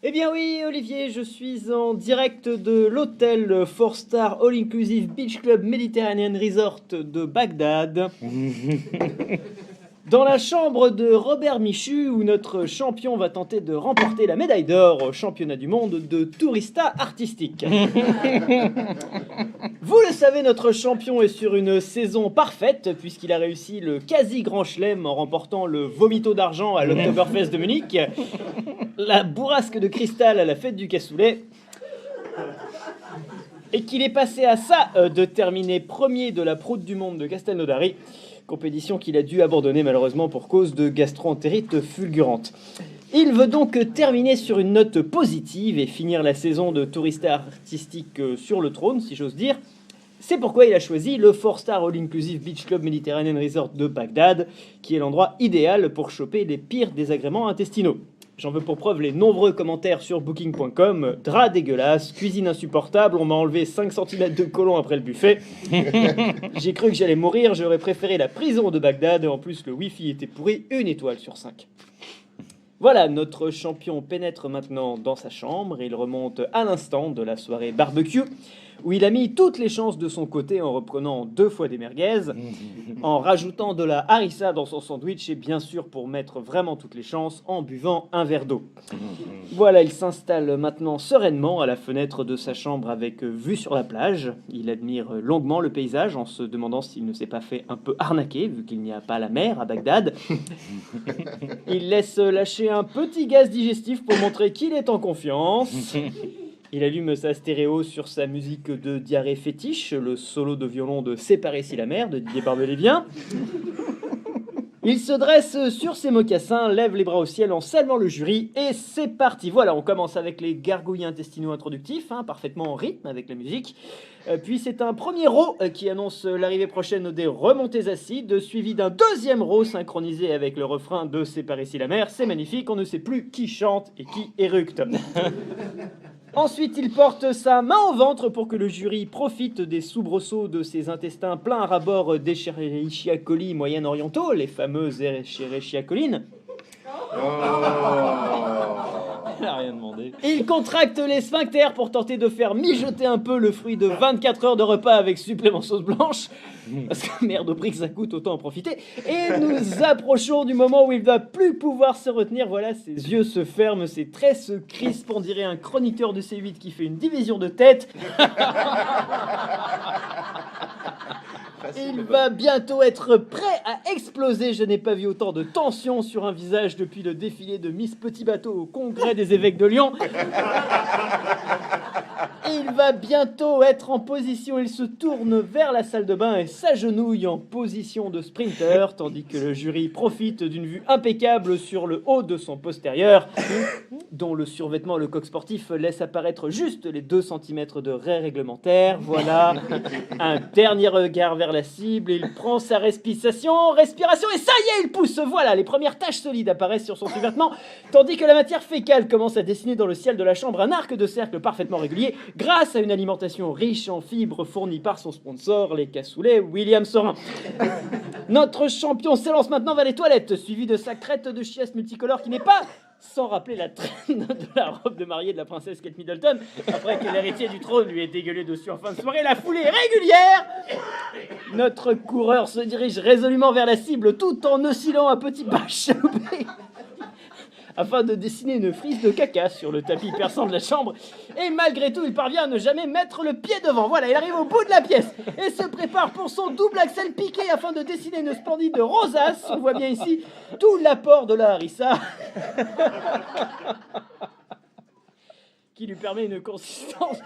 Eh bien oui, Olivier, je suis en direct de l'hôtel 4-Star All Inclusive Beach Club Mediterranean Resort de Bagdad, dans la chambre de Robert Michu, où notre champion va tenter de remporter la médaille d'or au championnat du monde de tourista artistique. Vous le savez, notre champion est sur une saison parfaite, puisqu'il a réussi le quasi-grand chelem en remportant le vomito d'argent à l'Oktoberfest de Munich, la bourrasque de cristal à la fête du cassoulet, et qu'il est passé à ça de terminer premier de la proute du monde de Castelnaudary, compétition qu'il a dû abandonner malheureusement pour cause de gastro-entérite fulgurante. Il veut donc terminer sur une note positive et finir la saison de tourista artistique sur le trône, si j'ose dire. C'est pourquoi il a choisi le 4-Star All Inclusive Beach Club Mediterranean Resort de Bagdad, qui est l'endroit idéal pour choper les pires désagréments intestinaux. J'en veux pour preuve les nombreux commentaires sur booking.com. Drap dégueulasse, cuisine insupportable, on m'a enlevé 5 cm de côlon après le buffet. J'ai cru que j'allais mourir, j'aurais préféré la prison de Bagdad, et en plus le wifi était pourri, 1 étoile sur 5. Voilà, notre champion pénètre maintenant dans sa chambre et il remonte à l'instant de la soirée barbecue, où il a mis toutes les chances de son côté en reprenant 2 fois des merguez, en rajoutant de la harissa dans son sandwich et bien sûr, pour mettre vraiment toutes les chances, en buvant un verre d'eau. Voilà, il s'installe maintenant sereinement à la fenêtre de sa chambre avec vue sur la plage. Il admire longuement le paysage en se demandant s'il ne s'est pas fait un peu arnaquer vu qu'il n'y a pas la mer à Bagdad. Il laisse lâcher un petit gaz digestif pour montrer qu'il est en confiance. Il allume sa stéréo sur sa musique de diarrhée fétiche, le solo de violon de C'est par ici la mer de Didier Barbelivien. Il se dresse sur ses mocassins, lève les bras au ciel en saluant le jury, et c'est parti. Voilà, on commence avec les gargouilles intestinaux introductifs, parfaitement en rythme avec la musique. Puis c'est un premier row qui annonce l'arrivée prochaine des remontées acides, suivi d'un deuxième row synchronisé avec le refrain de C'est par ici la mer. C'est magnifique, on ne sait plus qui chante et qui éructe. Ensuite, il porte sa main au ventre pour que le jury profite des soubresauts de ses intestins pleins à rabord d'Escherichia coli moyen-orientaux, les fameuses Escherichia colines. Il n'a rien demandé. Il contracte les sphincters pour tenter de faire mijoter un peu le fruit de 24 heures de repas avec supplément sauce blanche. Parce que merde, au prix que ça coûte, autant en profiter. Et nous approchons du moment où il ne va plus pouvoir se retenir. Voilà, ses yeux se ferment, ses traits se crispent. On dirait un chroniqueur de C8 qui fait une division de tête. Il va bientôt être prêt à exploser. Je n'ai pas vu autant de tension sur un visage depuis le défilé de Miss Petit Bateau au congrès des évêques de Lyon. Il va bientôt être en position. Il se tourne vers la salle de bain et s'agenouille en position de sprinter, tandis que le jury profite d'une vue impeccable sur le haut de son postérieur, dont le survêtement, le coq sportif, laisse apparaître juste les 2 cm de raie réglementaire. Voilà, un dernier regard vers la cible, il prend sa respiration, et ça y est, il pousse. Voilà, les premières taches solides apparaissent sur son survêtement, tandis que la matière fécale commence à dessiner dans le ciel de la chambre un arc de cercle parfaitement régulier, grâce à une alimentation riche en fibres fournie par son sponsor, les cassoulets William Sorin. Notre champion s'élance maintenant vers les toilettes, suivi de sa crête de chiasse multicolore qui n'est pas sans rappeler la traîne de la robe de mariée de la princesse Kate Middleton, après que l'héritier du trône lui ait dégueulé dessus en fin de soirée. La foulée est régulière. Notre coureur se dirige résolument vers la cible tout en oscillant à petits pas chaloupés afin de dessiner une frise de caca sur le tapis perçant de la chambre. Et malgré tout, il parvient à ne jamais mettre le pied devant. Voilà, il arrive au bout de la pièce et se prépare pour son double axel piqué afin de dessiner une splendide rosace. On voit bien ici tout l'apport de la harissa qui lui permet une consistance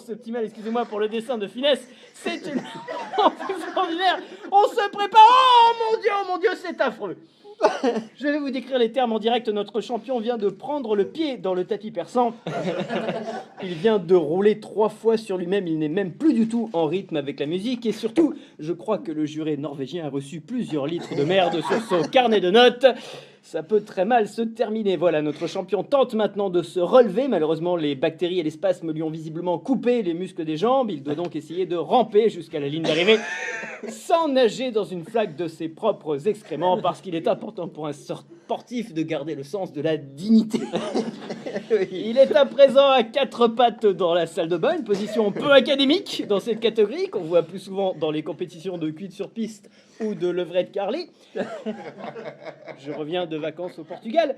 optimale. Excusez-moi pour le dessin de finesse. C'est une extraordinaire. On se prépare. Oh mon Dieu, c'est affreux. Je vais vous décrire les termes en direct. Notre champion vient de prendre le pied dans le tapis persan. Il vient de rouler 3 fois sur lui-même. Il n'est même plus du tout en rythme avec la musique. Et surtout, je crois que le juré norvégien a reçu plusieurs litres de merde sur son carnet de notes. Ça peut très mal se terminer. Voilà, notre champion tente maintenant de se relever. Malheureusement, les bactéries et les spasmes lui ont visiblement coupé les muscles des jambes. Il doit donc essayer de ramper jusqu'à la ligne d'arrivée sans nager dans une flaque de ses propres excréments, parce qu'il est important pour un sportif de garder le sens de la dignité. Il est à présent à 4 pattes dans la salle de bain, une position peu académique dans cette catégorie, qu'on voit plus souvent dans les compétitions de cuite sur piste ou de levrette Carly. Je reviens de vacances au Portugal.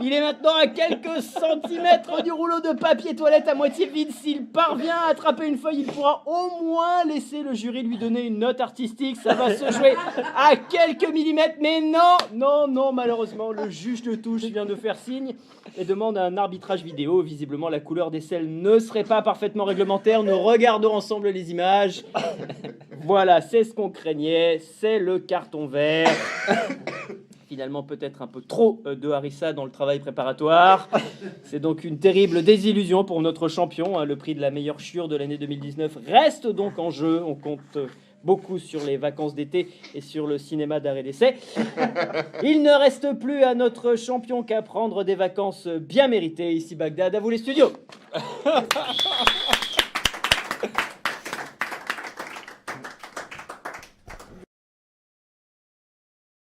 Il est maintenant à quelques centimètres du rouleau de papier toilette à moitié vide. S'il parvient à attraper une feuille, il pourra au moins laisser le jury lui donner une note artistique. Ça va se jouer à quelques millimètres. Mais non, malheureusement, le juge de touche vient de faire signe et demande un arbitrage vidéo. Visiblement, la couleur des selles ne serait pas parfaitement réglementaire. Nous regardons ensemble les images. Voilà, c'est ce qu'on craignait. C'est le carton vert. Finalement, peut-être un peu trop de harissa dans le travail préparatoire. C'est donc une terrible désillusion pour notre champion. Le prix de la meilleure chiure de l'année 2019 reste donc en jeu. On compte beaucoup sur les vacances d'été et sur le cinéma d'arrêt d'essai. Il ne reste plus à notre champion qu'à prendre des vacances bien méritées. Ici Bagdad, à vous les studios.